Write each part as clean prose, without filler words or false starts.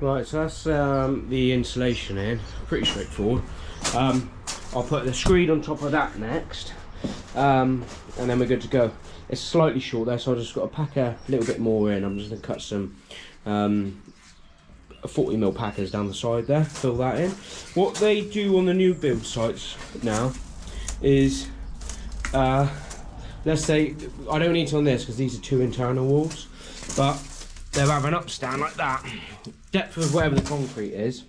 Right, so that's the insulation in, pretty straightforward. I'll put the screed on top of that next, and then we're good to go. It's slightly short there, so I've just got to pack a little bit more in. I'm just going to cut some 40mm packers down the side there, fill that in. What they do on the new build sites now is, let's say, I don't need to on this because these are 2 internal walls, but they'll have an upstand like that, depth of whatever the concrete is,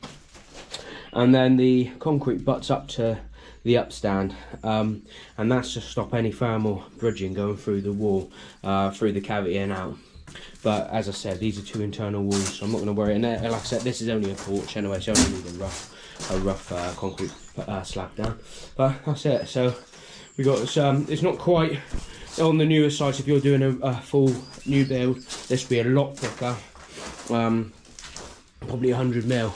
and then the concrete butts up to the upstand, and that's to stop any thermal bridging going through the wall, through the cavity and out. But as I said, these are 2 internal walls, so I'm not going to worry. And like I said, this is only a porch anyway, so I don't need a rough concrete slab down. But that's it. So we got it's not quite on the newer sites. If you're doing a full new build, this will be a lot thicker, probably 100mm.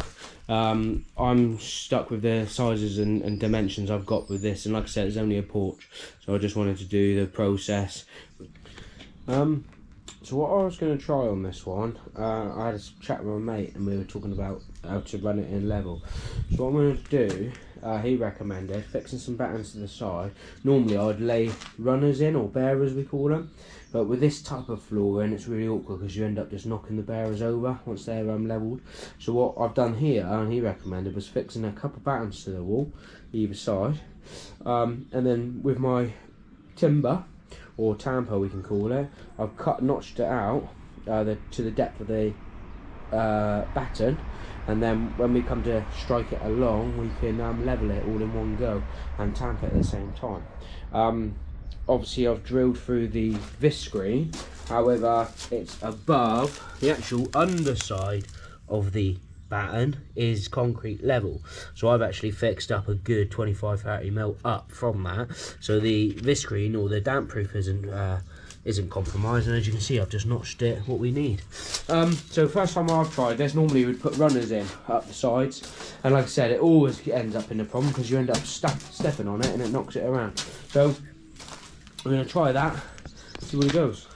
I'm stuck with the sizes and dimensions I've got with this, and like I said, it's only a porch, so I just wanted to do the process. So what I was going to try on this one, I had a chat with my mate and we were talking about how to run it in level. So what I'm going to do, he recommended fixing some battens to the side. Normally I'd lay runners in, or bearers we call them, but with this type of flooring it's really awkward because you end up just knocking the bearers over once they're levelled. So what I've done here, and he recommended, was fixing a couple of battens to the wall either side, and then with my timber, or tamper we can call it, I've notched it out to the depth of the batten, and then when we come to strike it along, we can level it all in one go and tamp it at the same time. Obviously I've drilled through the viscreen, however it's above the actual underside of the batten is concrete level, so I've actually fixed up a good 25-30mm up from that, so the viscreen or the damp proof isn't compromised, and as you can see I've just notched it what we need. So first time I've tried this, normally we'd put runners in up the sides, and like I said, it always ends up in a problem because you end up stepping on it and it knocks it around. So I'm going to try that, see where it goes.